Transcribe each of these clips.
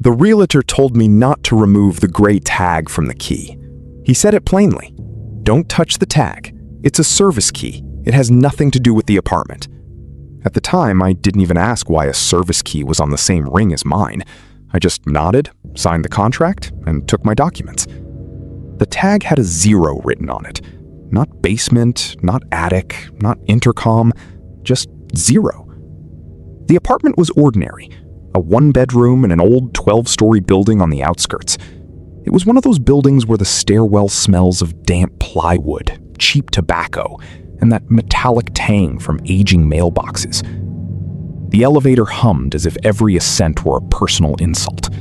The realtor told me not to remove the gray tag from the key. He said it plainly. Don't touch the tag. It's a service key. It has nothing to do with the apartment. At the time, I didn't even ask why a service key was on the same ring as mine. I just nodded, signed the contract, and took my documents. The tag had a 0 written on it. Not basement, not attic, not intercom, just 0. The apartment was ordinary, a 1-bedroom in an old 12-story building on the outskirts. It was one of those buildings where the stairwell smells of damp plywood, cheap tobacco, and that metallic tang from aging mailboxes. The elevator hummed as if every ascent were a personal insult.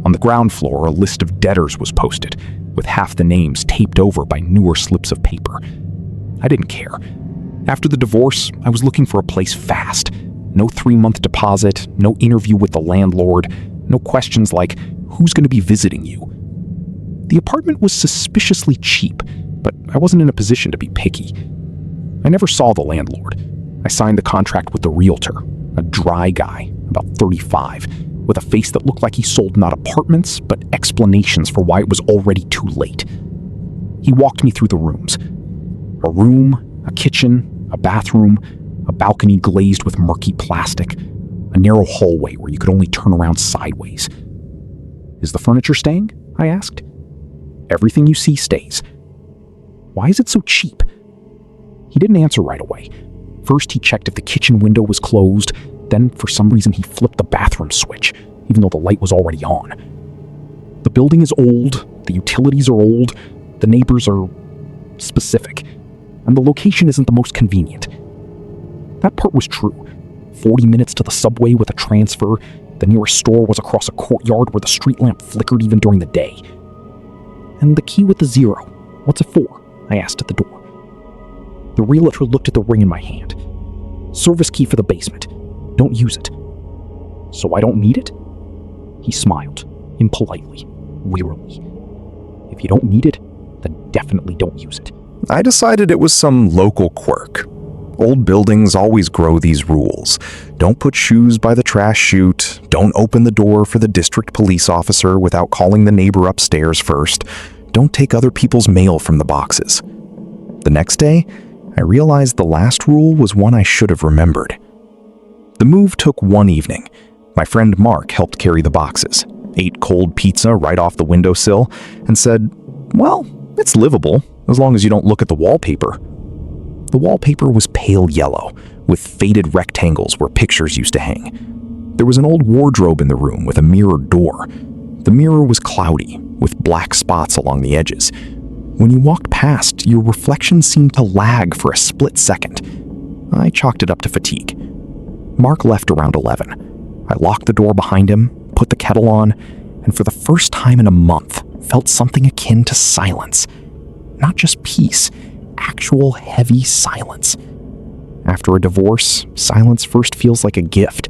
On the ground floor, a list of debtors was posted, with half the names taped over by newer slips of paper. I didn't care. After the divorce, I was looking for a place fast. No 3-month deposit, no interview with the landlord, no questions like, who's going to be visiting you? The apartment was suspiciously cheap, but I wasn't in a position to be picky. I never saw the landlord. I signed the contract with the realtor, a dry guy, about 35, with a face that looked like he sold not apartments, but explanations for why it was already too late. He walked me through the rooms. A room, a kitchen, a bathroom, a balcony glazed with murky plastic, a narrow hallway where you could only turn around sideways. Is the furniture staying? I asked. Everything you see stays. Why is it so cheap? He didn't answer right away. First, he checked if the kitchen window was closed. Then, for some reason, he flipped the bathroom switch, even though the light was already on. The building is old, the utilities are old, the neighbors are specific, and the location isn't the most convenient. That part was true. 40 minutes to the subway with a transfer, the nearest store was across a courtyard where the street lamp flickered even during the day. And the key with the 0, what's it for? I asked at the door. The realtor looked at the ring in my hand. Service key for the basement. Don't use it. So I don't need it? He smiled, impolitely, wearily. If you don't need it, then definitely don't use it. I decided it was some local quirk. Old buildings always grow these rules. Don't put shoes by the trash chute. Don't open the door for the district police officer without calling the neighbor upstairs first. Don't take other people's mail from the boxes. The next day, I realized the last rule was one I should have remembered. The move took one evening. My friend Mark helped carry the boxes, ate cold pizza right off the windowsill, and said, well, it's livable, as long as you don't look at the wallpaper. The wallpaper was pale yellow, with faded rectangles where pictures used to hang. There was an old wardrobe in the room with a mirrored door. The mirror was cloudy, with black spots along the edges. When you walked past, your reflection seemed to lag for a split second. I chalked it up to fatigue. Mark left around 11. I locked the door behind him, put the kettle on, and for the first time in a month, felt something akin to silence. Not just peace, actual heavy silence. After a divorce, silence first feels like a gift,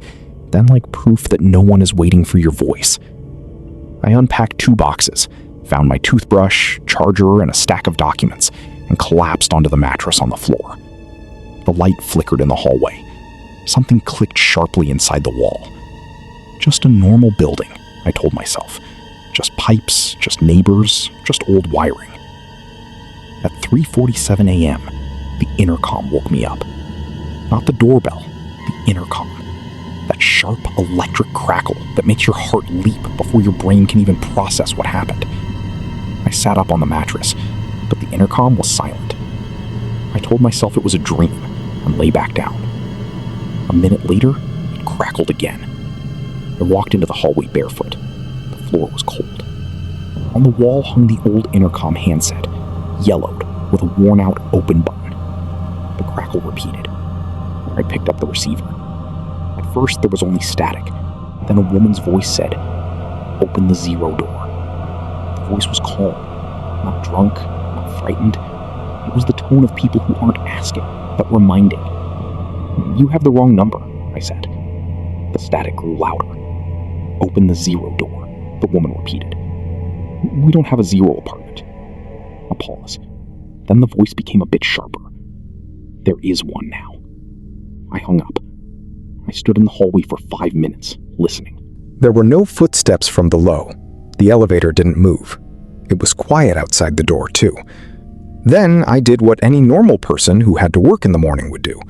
then like proof that no one is waiting for your voice. I unpacked 2 boxes, found my toothbrush, charger, and a stack of documents, and collapsed onto the mattress on the floor. The light flickered in the hallway. Something clicked sharply inside the wall. Just a normal building, I told myself. Just pipes, just neighbors, just old wiring. At 3:47 a.m., the intercom woke me up. Not the doorbell, the intercom. That sharp electric crackle that makes your heart leap before your brain can even process what happened. I sat up on the mattress, but the intercom was silent. I told myself it was a dream and lay back down. A minute later, it crackled again. I walked into the hallway barefoot. The floor was cold. On the wall hung the old intercom handset, yellowed with a worn-out open button. The crackle repeated. I picked up the receiver. At first, there was only static. Then a woman's voice said, "Open the 0 door." The voice was calm, not drunk, not frightened. It was the tone of people who aren't asking, but reminding. "You have the wrong number," I said. The static grew louder. "Open the 0 door," the woman repeated. "We don't have a 0 apartment." A pause. Then the voice became a bit sharper. "There is one now." I hung up. I stood in the hallway for 5 minutes, listening. There were no footsteps from below. The elevator didn't move. It was quiet outside the door, too. Then I did what any normal person who had to work in the morning would do.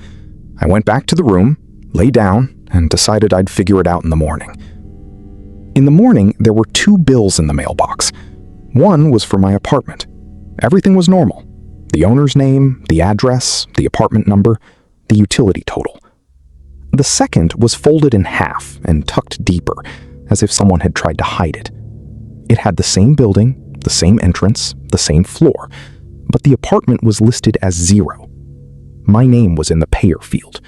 I went back to the room, lay down, and decided I'd figure it out in the morning. In the morning, there were 2 bills in the mailbox. One was for my apartment. Everything was normal. The owner's name, the address, the apartment number, the utility total. The second was folded in half and tucked deeper, as if someone had tried to hide it. It had the same building, the same entrance, the same floor, but the apartment was listed as 0. My name was in the payer field.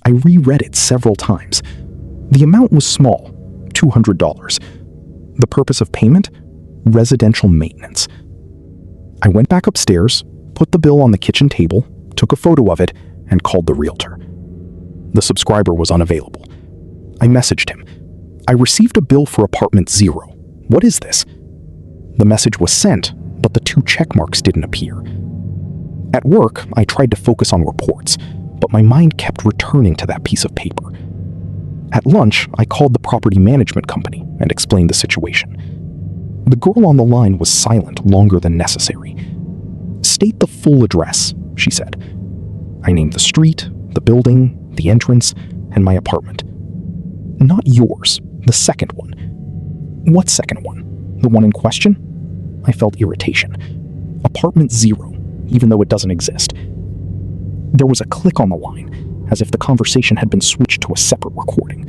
I reread it several times. The amount was small, $200. The purpose of payment? Residential maintenance. I went back upstairs, put the bill on the kitchen table, took a photo of it, and called the realtor. The subscriber was unavailable. I messaged him. I received a bill for apartment 0. What is this? The message was sent, but the 2 check marks didn't appear. At work, I tried to focus on reports, but my mind kept returning to that piece of paper. At lunch, I called the property management company and explained the situation. The girl on the line was silent longer than necessary. "State the full address," she said. I named the street, the building, the entrance, and my apartment. "Not yours, the second one." "What second one? The one in question?" I felt irritation. "Apartment 0, even though it doesn't exist." There was a click on the line, as if the conversation had been switched to a separate recording.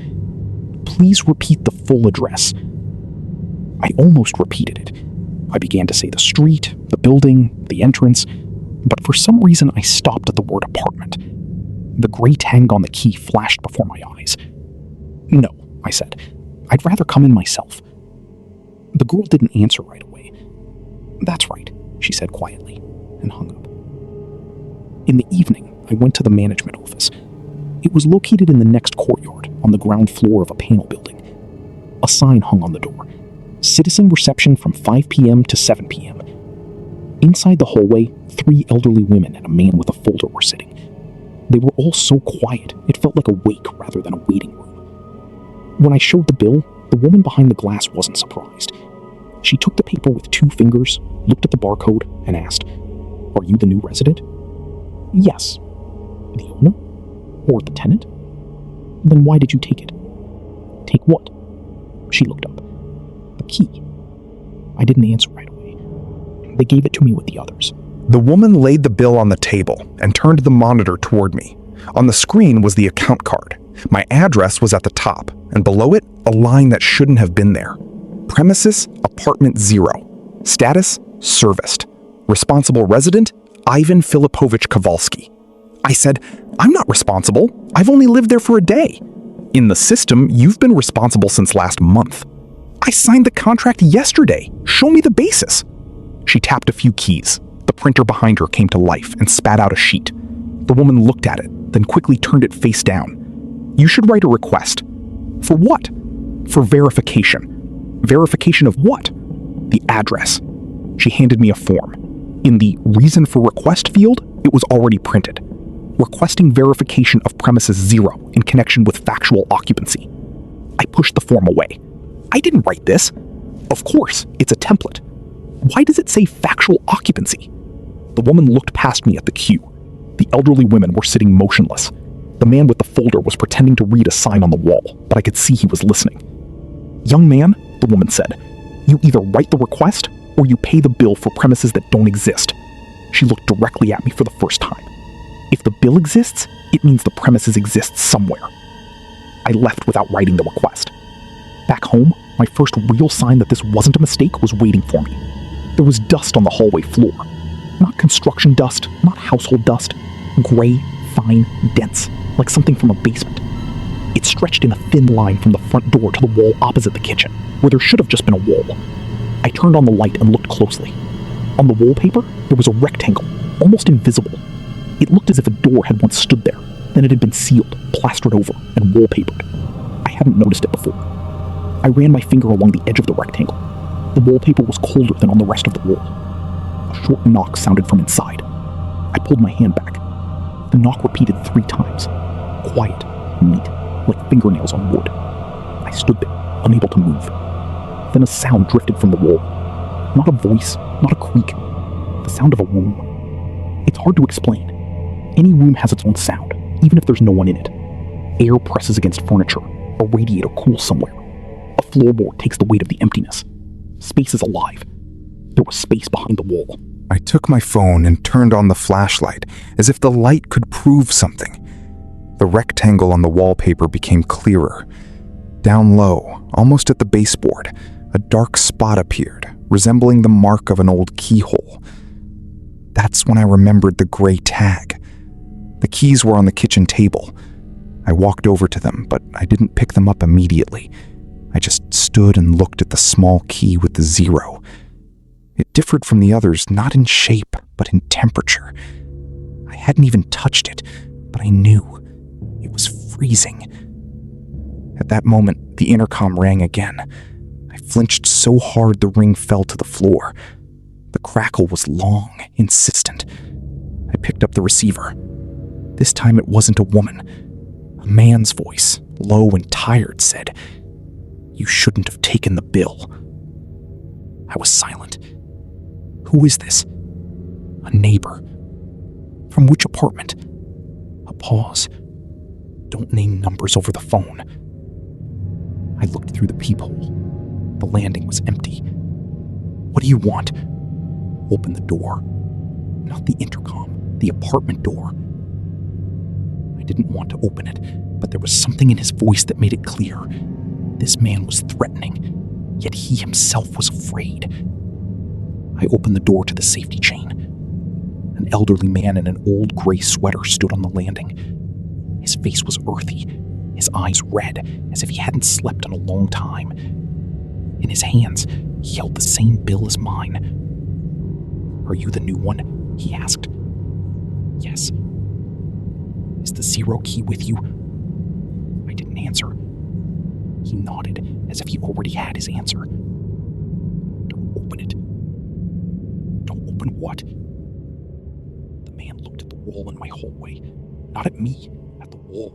"Please repeat the full address." I almost repeated it. I began to say the street, the building, the entrance, but for some reason I stopped at the word apartment. The gray tag on the key flashed before my eyes. "No," I said. "I'd rather come in myself." The girl didn't answer right away. "That's right," she said quietly, and hung up. In the evening, I went to the management office. It was located in the next courtyard on the ground floor of a panel building. A sign hung on the door. Citizen reception from 5 p.m. to 7 p.m. Inside the hallway, 3 elderly women and a man with a folder were sitting. They were all so quiet, it felt like a wake rather than a waiting room. When I showed the bill, the woman behind the glass wasn't surprised. She took the paper with 2 fingers, looked at the barcode, and asked, "Are you the new resident?" "Yes." "The owner? Or the tenant?" "Then why did you take it?" "Take what?" She looked up. "The key." I didn't answer right away. They gave it to me with the others. The woman laid the bill on the table and turned the monitor toward me. On the screen was the account card. My address was at the top, and below it, a line that shouldn't have been there. Premises, apartment 0. Status, serviced. Responsible resident, Ivan Filipovich Kowalski. I said, "I'm not responsible. I've only lived there for a day." "In the system, you've been responsible since last month." "I signed the contract yesterday. Show me the basis." She tapped a few keys. The printer behind her came to life and spat out a sheet. The woman looked at it, then quickly turned it face down. "You should write a request." "For what?" "For verification." "Verification of what?" "The address." She handed me a form. In the reason for request field, it was already printed. Requesting verification of premises 0 in connection with factual occupancy. I pushed the form away. "I didn't write this." "Of course, it's a template." "Why does it say factual occupancy?" The woman looked past me at the queue. The elderly women were sitting motionless. The man with the folder was pretending to read a sign on the wall, but I could see he was listening. "Young man," the woman said, "you either write the request or you pay the bill for premises that don't exist." She looked directly at me for the first time. "If the bill exists, it means the premises exists somewhere." I left without writing the request. Back home, my first real sign that this wasn't a mistake was waiting for me. There was dust on the hallway floor. Not construction dust, not household dust. Gray, fine, dense, like something from a basement. It stretched in a thin line from the front door to the wall opposite the kitchen, where there should have just been a wall. I turned on the light and looked closely. On the wallpaper, there was a rectangle, almost invisible. It looked as if a door had once stood there, then it had been sealed, plastered over, and wallpapered. I hadn't noticed it before. I ran my finger along the edge of the rectangle. The wallpaper was colder than on the rest of the wall. A short knock sounded from inside. I pulled my hand back. The knock repeated 3 times. Quiet, neat, like fingernails on wood. I stood there, unable to move. Then a sound drifted from the wall. Not a voice, not a creak. The sound of a room. It's hard to explain. Any room has its own sound, even if there's no one in it. Air presses against furniture. A radiator cools somewhere. A floorboard takes the weight of the emptiness. Space is alive. There was space behind the wall. I took my phone and turned on the flashlight, as if the light could prove something. The rectangle on the wallpaper became clearer. Down low, almost at the baseboard, a dark spot appeared, resembling the mark of an old keyhole. That's when I remembered the gray tag. The keys were on the kitchen table. I walked over to them, but I didn't pick them up immediately. I just stood and looked at the small key with the 0. It differed from the others, not in shape, but in temperature. I hadn't even touched it, but I knew. It was freezing. At that moment, the intercom rang again. I flinched so hard the ring fell to the floor. The crackle was long, insistent. I picked up the receiver. This time it wasn't a woman. A man's voice, low and tired, said, "You shouldn't have taken the bill." I was silent. Who is this? A neighbor. From which apartment? A pause. Don't name numbers over the phone. I looked through the peephole. The landing was empty. What do you want? Open the door. Not the intercom, the apartment door. I didn't want to open it, but there was something in his voice that made it clear. This man was threatening, yet he himself was afraid. I opened the door to the safety chain. An elderly man in an old gray sweater stood on the landing. His face was earthy, his eyes red, as if he hadn't slept in a long time. In his hands, he held the same bill as mine. "Are you the new one?" he asked. "Yes." "Is the 0 key with you?" I didn't answer. He nodded, as if he already had his answer. "Don't open it." "Don't open what?" The man looked at the wall in my hallway. Not at me, at the wall.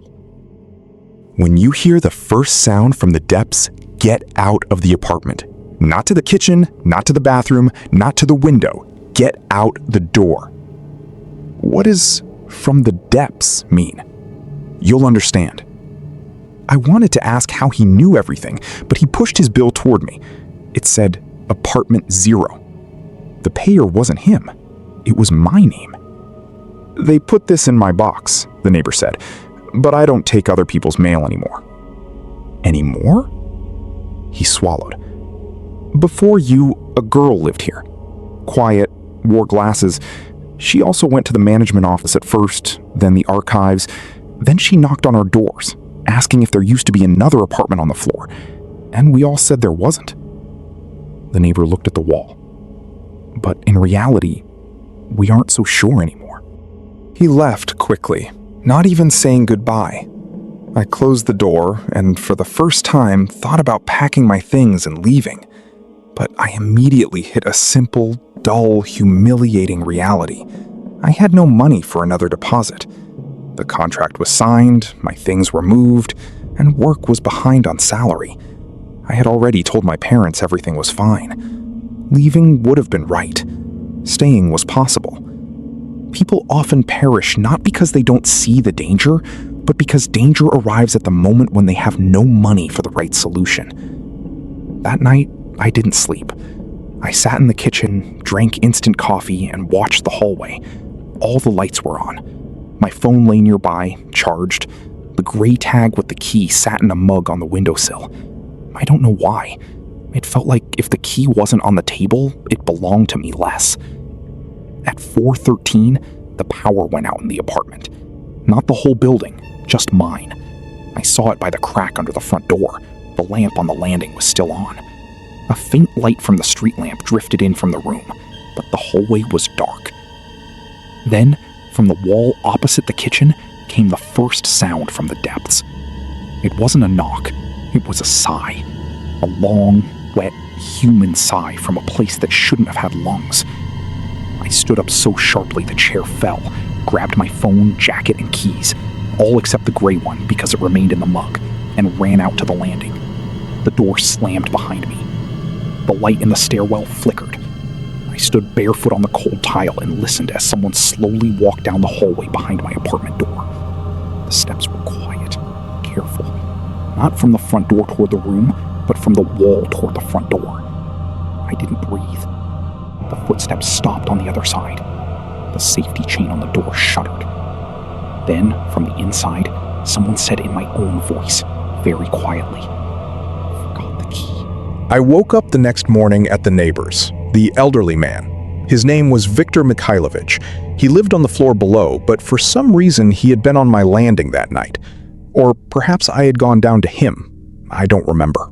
When you hear the first sound from the depths, get out of the apartment. Not to the kitchen, not to the bathroom, not to the window. Get out the door. What does "from the depths" mean? You'll understand. I wanted to ask how he knew everything, but he pushed his bill toward me. It said apartment 0. The payer wasn't him. It was my name. "They put this in my box," the neighbor said, "but I don't take other people's mail anymore." "Anymore?" He swallowed. "Before you, a girl lived here. Quiet, wore glasses. She also went to the management office at first, then the archives. Then she knocked on our doors, asking if there used to be another apartment on the floor, and we all said there wasn't." The neighbor looked at the wall. "But in reality, we aren't so sure anymore." He left quickly, not even saying goodbye. I closed the door and for the first time thought about packing my things and leaving. But I immediately hit a simple, dull, humiliating reality. I had no money for another deposit. The contract was signed, my things were moved, and work was behind on salary. I had already told my parents everything was fine. Leaving would have been right. Staying was possible. People often perish not because they don't see the danger, but because danger arrives at the moment when they have no money for the right solution. That night, I didn't sleep. I sat in the kitchen, drank instant coffee, and watched the hallway. All the lights were on. My phone lay nearby, charged. The gray tag with the key sat in a mug on the windowsill. I don't know why. It felt like if the key wasn't on the table, it belonged to me less. At 4:13, the power went out in the apartment. Not the whole building, just mine. I saw it by the crack under the front door. The lamp on the landing was still on. A faint light from the street lamp drifted in from the room, but the hallway was dark. Then, from the wall opposite the kitchen, came the first sound from the depths. It wasn't a knock, it was a sigh. A long, wet, human sigh from a place that shouldn't have had lungs. I stood up so sharply the chair fell, grabbed my phone, jacket, and keys, all except the gray one because it remained in the mug, and ran out to the landing. The door slammed behind me. The light in the stairwell flickered. I stood barefoot on the cold tile and listened as someone slowly walked down the hallway behind my apartment door. The steps were quiet, careful. Not from the front door toward the room, but from the wall toward the front door. I didn't breathe. The footsteps stopped on the other side. The safety chain on the door shuddered. Then, from the inside, someone said in my own voice, very quietly, "Forgot the key." I woke up the next morning at the neighbor's, the elderly man. His name was Viktor Mikhailovich. He lived on the floor below, but for some reason he had been on my landing that night. Or perhaps I had gone down to him. I don't remember.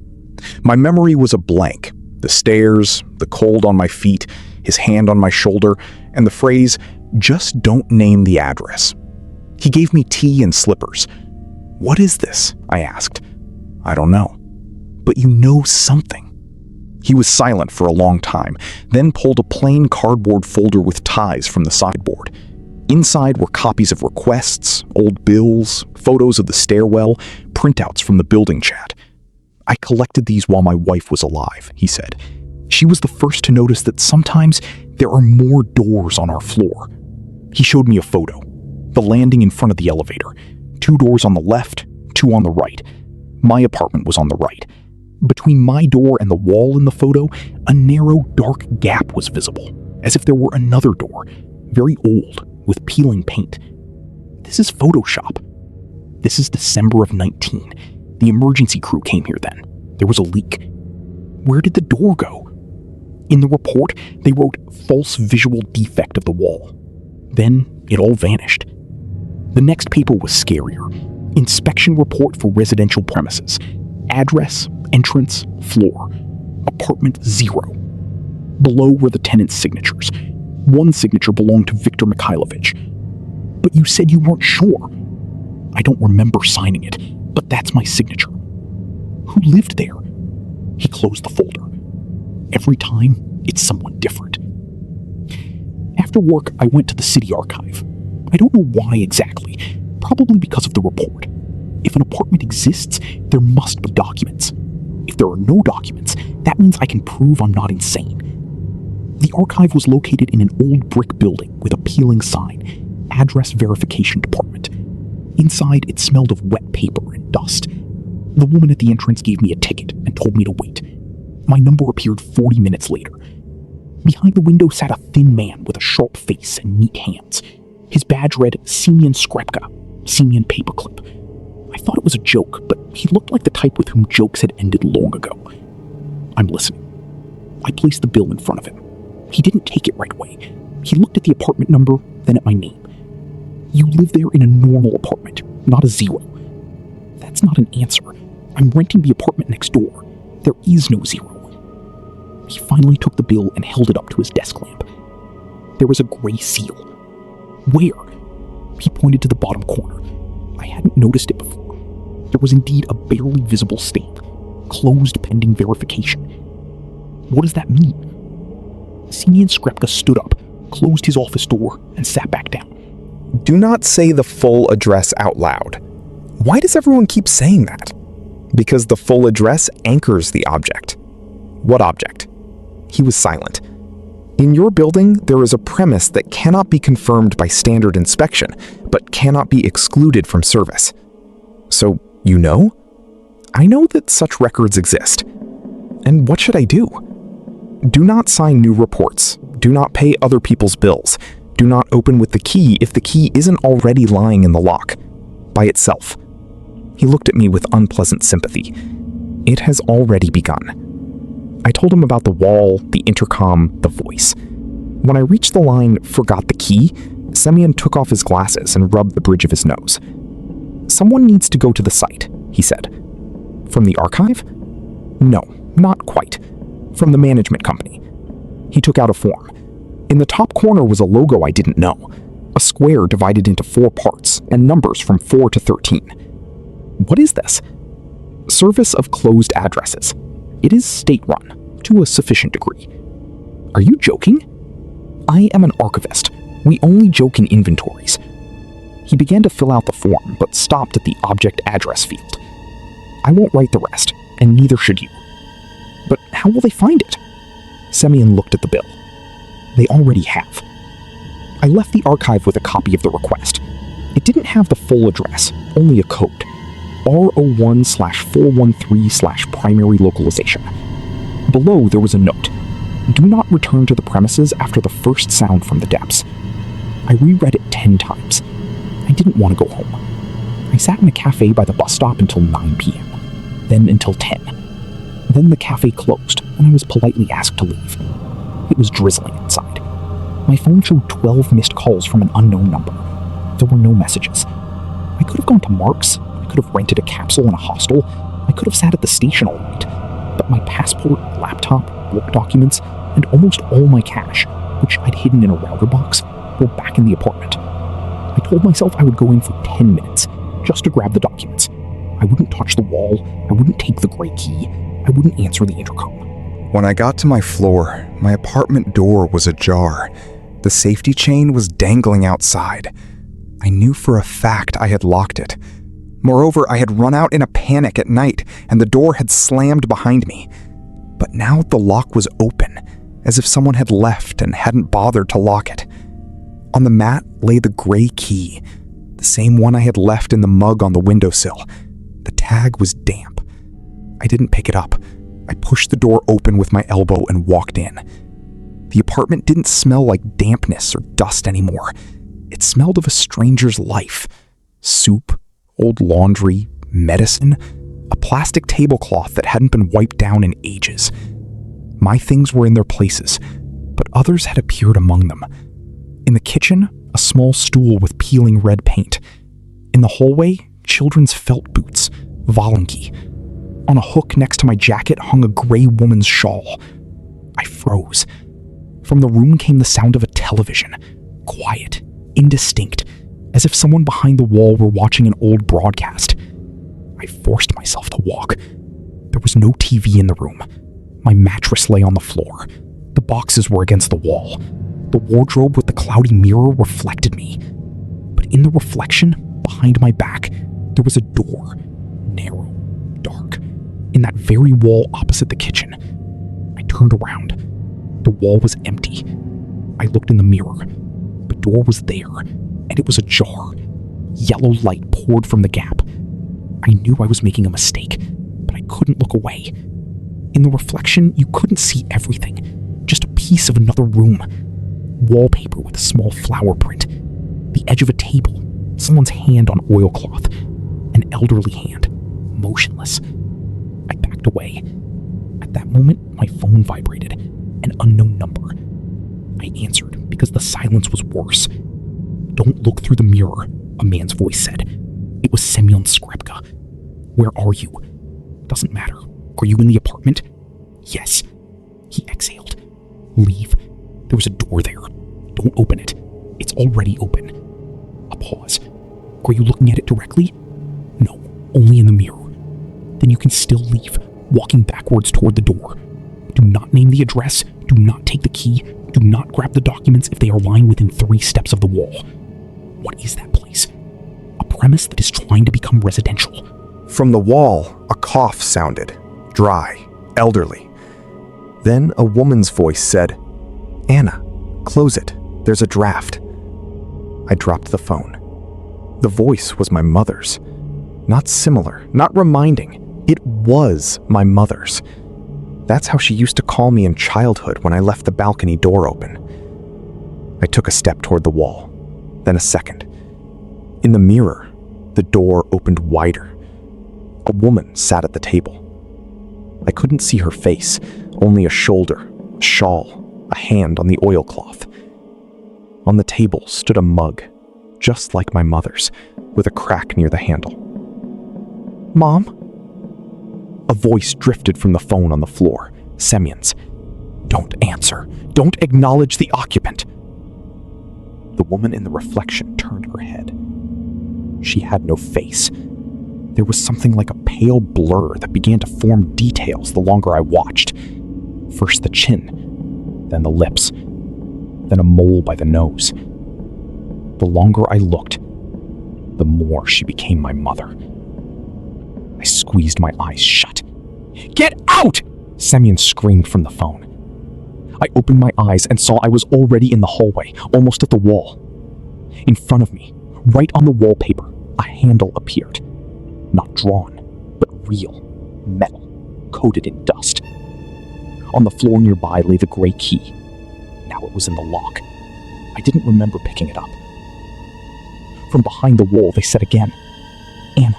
My memory was a blank. The stairs, the cold on my feet, his hand on my shoulder, and the phrase, "Just don't name the address." He gave me tea and slippers. "What is this?" I asked. "I don't know." "But you know something." He was silent for a long time, then pulled a plain cardboard folder with ties from the sideboard. Inside were copies of requests, old bills, photos of the stairwell, printouts from the building chat. "I collected these while my wife was alive," he said. "She was the first to notice that sometimes there are more doors on our floor." He showed me a photo. The landing in front of the elevator. 2 doors on the left, 2 on the right. My apartment was on the right. Between my door and the wall in the photo, a narrow, dark gap was visible, as if there were another door, very old, with peeling paint. This is Photoshop. This is December of 19. The emergency crew came here then. There was a leak. Where did the door go? In the report, they wrote false visual defect of the wall. Then it all vanished. The next paper was scarier. Inspection report for residential premises. Address, entrance, floor. Apartment 0. Below were the tenant's signatures. One signature belonged to Viktor Mikhailovich. "But you said you weren't sure." "I don't remember signing it, but that's my signature." "Who lived there?" He closed the folder. "Every time, it's someone different." After work, I went to the city archive. I don't know why exactly, probably because of the report. If an apartment exists, there must be documents. If there are no documents, that means I can prove I'm not insane. The archive was located in an old brick building with a peeling sign, Address Verification Department. Inside, it smelled of wet paper and dust. The woman at the entrance gave me a ticket and told me to wait. My number appeared 40 minutes later. Behind the window sat a thin man with a sharp face and neat hands. His badge read Semyon Skrepka, Semyon Paperclip. I thought it was a joke, but he looked like the type with whom jokes had ended long ago. "I'm listening." I placed the bill in front of him. He didn't take it right away. He looked at the apartment number, then at my name. "You live there in a normal apartment, not a 0. "That's not an answer. I'm renting the apartment next door. There is no 0. He finally took the bill and held it up to his desk lamp. There was a gray seal. "Where?" He pointed to the bottom corner. I hadn't noticed it before. There was indeed a barely visible stamp. Closed pending verification. What does that mean? Semyon Skrepka stood up, closed his office door, and sat back down. Do not say the full address out loud. Why does everyone keep saying that? Because the full address anchors the object. What object? He was silent. In your building, there is a premise that cannot be confirmed by standard inspection, but cannot be excluded from service. So, you know? I know that such records exist. And what should I do? Do not sign new reports. Do not pay other people's bills. Do not open with the key if the key isn't already lying in the lock, by itself. He looked at me with unpleasant sympathy. It has already begun. I told him about the wall, the intercom, the voice. When I reached the line, "Forgot the key," Semyon took off his glasses and rubbed the bridge of his nose. "Someone needs to go to the site," he said. "From the archive?" "No, not quite. From the management company." He took out a form. In the top corner was a logo I didn't know, a square divided into 4 parts and numbers from 4 to 13. What is this? Service of closed addresses. It is state-run, to a sufficient degree. Are you joking? I am an archivist. We only joke in inventories. He began to fill out the form, but stopped at the object address field. I won't write the rest. and neither should you. But how will they find it? Semyon looked at the bill. They already have. I left the archive with a copy of the request. It didn't have the full address, only a code. R01/413/primary localization. Below there was a note. Do not return to the premises after the first sound from the depths. I reread it 10 times. I didn't want to go home. I sat in a cafe by the bus stop until 9 p.m., then until 10. Then the cafe closed, and I was politely asked to leave. It was drizzling inside. My phone showed 12 missed calls from an unknown number. There were no messages. I could have gone to Mark's. I could have rented a capsule in a hostel. I could have sat at the station all night. But my passport, laptop, work documents, and almost all my cash, which I'd hidden in a router box, were back in the apartment. I told myself I would go in for 10 minutes, just to grab the documents. I wouldn't touch the wall. I wouldn't take the gray key. I wouldn't answer the intercom. When I got to my floor, my apartment door was ajar. The safety chain was dangling outside. I knew for a fact I had locked it. Moreover, I had run out in a panic at night, and the door had slammed behind me. But now the lock was open, as if someone had left and hadn't bothered to lock it. On the mat lay the gray key, the same one I had left in the mug on the windowsill. The tag was damp. I didn't pick it up. I pushed the door open with my elbow and walked in. The apartment didn't smell like dampness or dust anymore. It smelled of a stranger's life. Soup, old laundry, medicine, a plastic tablecloth that hadn't been wiped down in ages. My things were in their places, but others had appeared among them. In the kitchen, a small stool with peeling red paint. In the hallway, children's felt boots, Valenki. On a hook next to my jacket hung a gray woman's shawl. I froze. From the room came the sound of a television, quiet, indistinct, as if someone behind the wall were watching an old broadcast. I forced myself to walk. There was no TV in the room. My mattress lay on the floor. The boxes were against the wall. The wardrobe with the cloudy mirror reflected me. But in the reflection, behind my back, there was a door, narrow, dark, in that very wall opposite the kitchen. I turned around. The wall was empty. I looked in the mirror. The door was there, and it was ajar. Yellow light poured from the gap. I knew I was making a mistake, but I couldn't look away. In the reflection, you couldn't see everything, just a piece of another room. Wallpaper with a small flower print. The edge of a table. Someone's hand on oilcloth. An elderly hand, motionless. I backed away. At that moment, my phone vibrated. An unknown number. I answered because the silence was worse. Don't look through the mirror, a man's voice said. It was Semyon Skripka. Where are you? Doesn't matter. Are you in the apartment? Yes. He exhaled. Leave. There was a door there. Don't open it. It's already open. A pause. Are you looking at it directly? No, only in the mirror. Then you can still leave, walking backwards toward the door. Do not name the address. Do not take the key. Do not grab the documents if they are lying within 3 steps of the wall. What is that place? A premise that is trying to become residential. From the wall, a cough sounded, dry, elderly. Then a woman's voice said, "Anna, close it. There's a draft." I dropped the phone. The voice was my mother's. Not similar, not reminding. It was my mother's. That's how she used to call me in childhood when I left the balcony door open. I took a step toward the wall, then a second. In the mirror, the door opened wider. A woman sat at the table. I couldn't see her face, only a shoulder, a shawl, a hand on the oilcloth. On the table stood a mug, just like my mother's, with a crack near the handle. "Mom?" A voice drifted from the phone on the floor, Semyon's. "Don't answer. Don't acknowledge the occupant." The woman in the reflection turned her head. She had no face. There was something like a pale blur that began to form details the longer I watched. First the chin, then the lips, then a mole by the nose. The longer I looked, the more she became my mother. I squeezed my eyes shut, Get out! Semyon screamed from the phone. I opened my eyes and saw I was already in the hallway, almost at the wall. In front of me, right on the wallpaper, a handle appeared. Not drawn, but real, metal, coated in dust. On the floor nearby lay the gray key. Now it was in the lock. I didn't remember picking it up. From behind the wall, they said again, "Anna,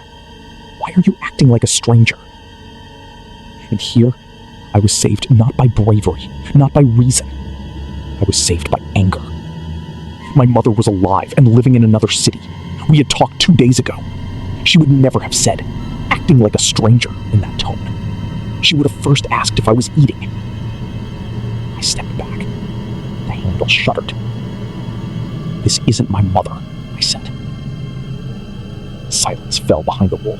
why are you acting like a stranger?" And here, I was saved not by bravery, not by reason. I was saved by anger. My mother was alive and living in another city. We had talked 2 days ago. She would never have said, "acting like a stranger," in that tone. She would have first asked if I was eating. I stepped back. The handle shuddered. "This isn't my mother," I said. Silence fell behind the wall.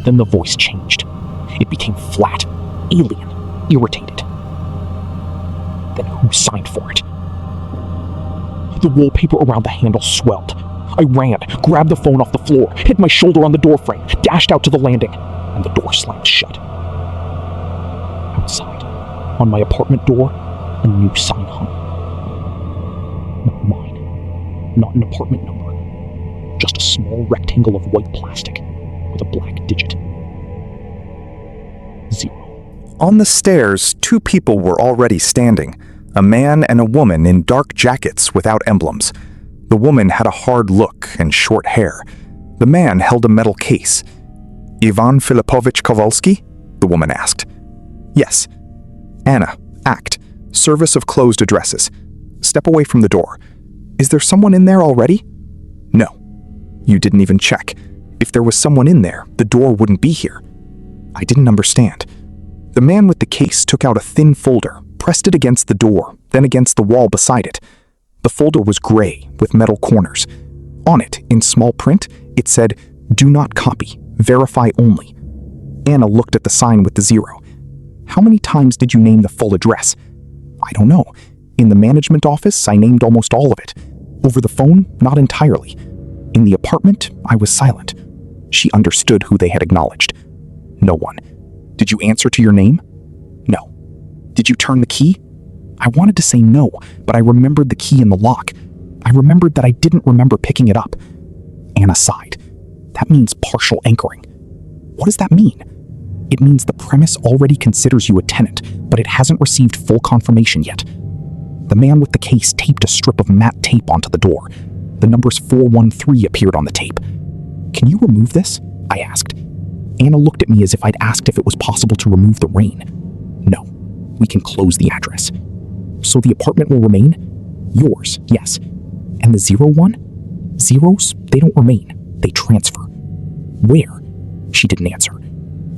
Then the voice changed. It became flat, alien, irritated. Then who signed for it? The wallpaper around the handle swelled. I ran, grabbed the phone off the floor, hit my shoulder on the doorframe, dashed out to the landing, and the door slammed shut. Outside, on my apartment door, a new sign hung. Not mine, not an apartment number, just a small rectangle of white plastic with a black digit. 0. On the stairs, 2 people were already standing, a man and a woman in dark jackets without emblems. The woman had a hard look and short hair. The man held a metal case. "Ivan Filipovich Kowalski?" the woman asked. "Yes." "Anna, act. Service of closed addresses. Step away from the door. Is there someone in there already?" "No." "You didn't even check. If there was someone in there, the door wouldn't be here." I didn't understand. The man with the case took out a thin folder, pressed it against the door, then against the wall beside it. The folder was gray, with metal corners. On it, in small print, it said, "Do not copy. Verify only." Anna looked at the sign with the 0. "How many times did you name the full address?" "I don't know. In the management office, I named almost all of it. Over the phone, not entirely. In the apartment, I was silent." She understood who they had acknowledged. "No one." "Did you answer to your name?" "No." "Did you turn the key?" I wanted to say no, but I remembered the key in the lock. I remembered that I didn't remember picking it up. Anna sighed. "That means partial anchoring." "What does that mean?" "It means the premise already considers you a tenant, but it hasn't received full confirmation yet." The man with the case taped a strip of matte tape onto the door. The numbers 413 appeared on the tape. "Can you remove this?" I asked. Anna looked at me as if I'd asked if it was possible to remove the rain. "No, we can close the address." "So the apartment will remain?" "Yours, yes." "And the 01? Zeros, they don't remain. They transfer." "Where?" She didn't answer.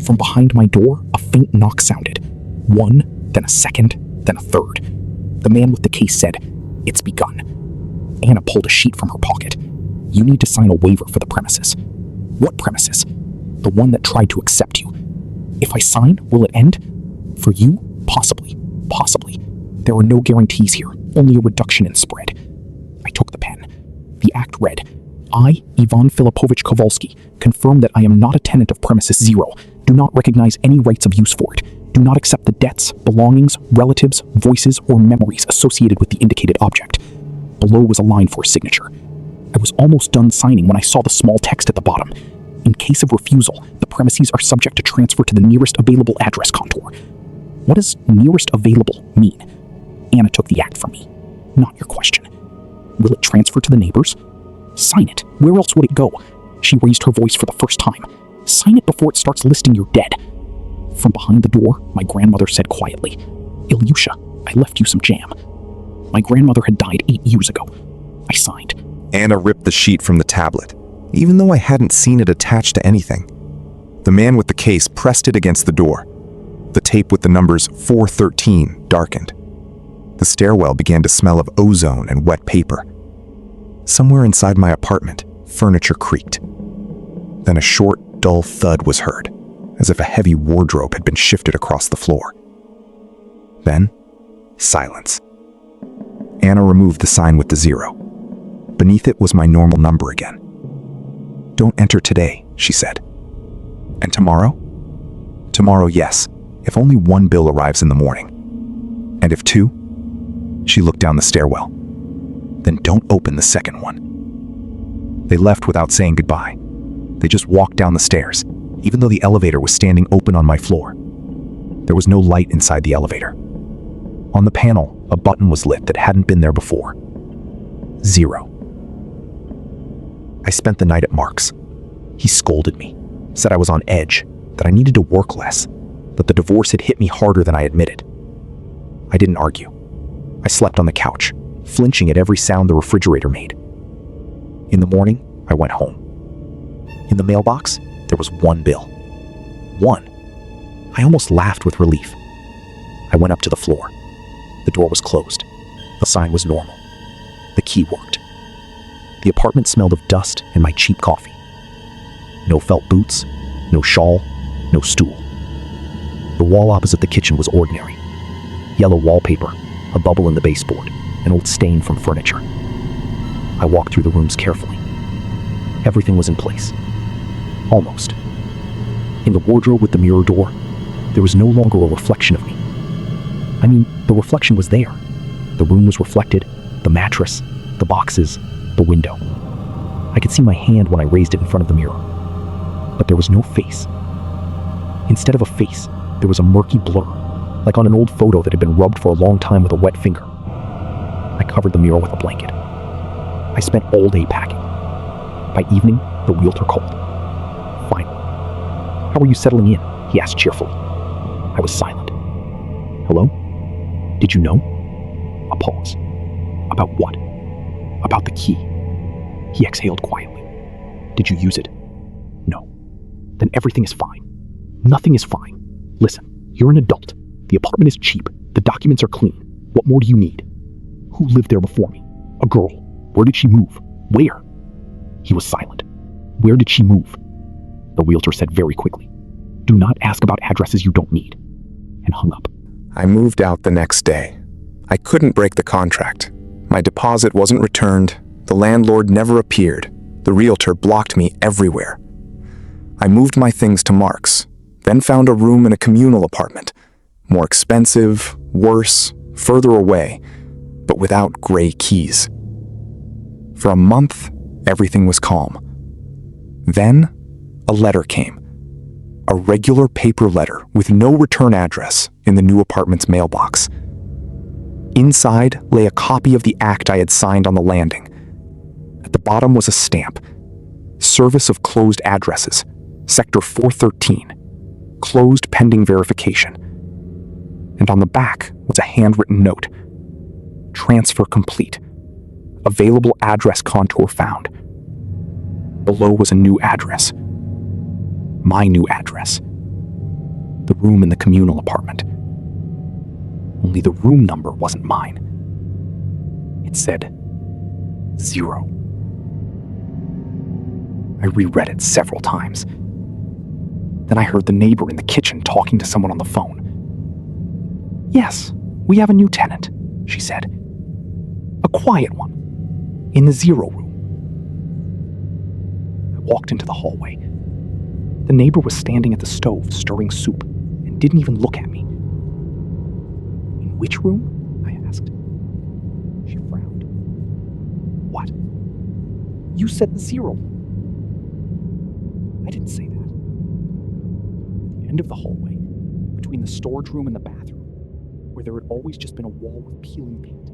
From behind my door, a faint knock sounded. 1, then a second, then a third. The man with the case said, "It's begun." Anna pulled a sheet from her pocket. "You need to sign a waiver for the premises." "What premises?" "The one that tried to accept you." "If I sign, will it end?" "For you, possibly. Possibly. There are no guarantees here, only a reduction in spread." I took the pen. The act read, "I, Ivan Filipovich Kowalski, confirm that I am not a tenant of premises 0, do not recognize any rights of use for it, do not accept the debts, belongings, relatives, voices, or memories associated with the indicated object." Below was a line for a signature. I was almost done signing when I saw the small text at the bottom. "In case of refusal, the premises are subject to transfer to the nearest available address contour." What does nearest available mean? Anna took the act from me. "Not your question." "Will it transfer to the neighbors?" "Sign it. Where else would it go?" She raised her voice for the first time. "Sign it before it starts listing your dead." From behind the door, my grandmother said quietly, "Ilyusha, I left you some jam." My grandmother had died 8 years ago. I signed. Anna ripped the sheet from the tablet, even though I hadn't seen it attached to anything. The man with the case pressed it against the door. The tape with the numbers 413 darkened. The stairwell began to smell of ozone and wet paper. Somewhere inside my apartment, furniture creaked. Then a short, dull thud was heard, as if a heavy wardrobe had been shifted across the floor. Then, silence. Anna removed the sign with the 0. Beneath it was my normal number again. "Don't enter today," she said. "And tomorrow?" Tomorrow, yes, if only one bill arrives in the morning. And if two? She looked down the stairwell. Then don't open the second one. They left without saying goodbye. They just walked down the stairs, even though the elevator was standing open on my floor. There was no light inside the elevator. On the panel, a button was lit that hadn't been there before. 0. I spent the night at Mark's. He scolded me, said I was on edge, that I needed to work less, that the divorce had hit me harder than I admitted. I didn't argue. I slept on the couch, flinching at every sound the refrigerator made. In the morning, I went home. In the mailbox, there was one bill. One. I almost laughed with relief. I went up to the floor. The door was closed. The sign was normal. The key worked. The apartment smelled of dust and my cheap coffee. No felt boots, no shawl, no stool. The wall opposite the kitchen was ordinary. Yellow wallpaper, a bubble in the baseboard, an old stain from furniture. I walked through the rooms carefully. Everything was in place. Almost. In the wardrobe with the mirror door, there was no longer a reflection of me. I mean, the reflection was there. The room was reflected, the mattress, the boxes, the window. I could see my hand when I raised it in front of the mirror. But there was no face. Instead of a face, there was a murky blur, like on an old photo that had been rubbed for a long time with a wet finger. I covered the mirror with a blanket. I spent all day packing. By evening, the realtor called. Finally. "How are you settling in?" he asked cheerfully. I was silent. "Hello? Did you know?" A pause. "About what?" "About the key." He exhaled quietly. "Did you use it?" "No." "Then everything is fine." "Nothing is fine. Listen, you're an adult. The apartment is cheap. The documents are clean. What more do you need?" "Who lived there before me?" "A girl. Where did she move? Where?" He was silent. "Where did she move?" The realtor said very quickly, "Do not ask about addresses you don't need," and hung up. I moved out the next day. I couldn't break the contract. My deposit wasn't returned. The landlord never appeared. The realtor blocked me everywhere. I moved my things to Mark's, then found a room in a communal apartment. More expensive, worse, further away, but without gray keys. For a month, everything was calm. Then, a letter came. A regular paper letter with no return address in the new apartment's mailbox. Inside lay a copy of the act I had signed on the landing. At the bottom was a stamp. Service of closed addresses. Sector 413. Closed pending verification. And on the back was a handwritten note. Transfer complete. Available address contour found. Below was a new address. My new address. The room in the communal apartment. Only the room number wasn't mine. It said 0. I reread it several times. Then I heard the neighbor in the kitchen talking to someone on the phone. "Yes, we have a new tenant," she said. "A quiet one. In the 0 room." I walked into the hallway. The neighbor was standing at the stove stirring soup and didn't even look at me. "In which room?" I asked. She frowned. "What?" "You said the 0. I didn't say that. At the end of the hallway, between the storage room and the bathroom, where there had always just been a wall with peeling paint,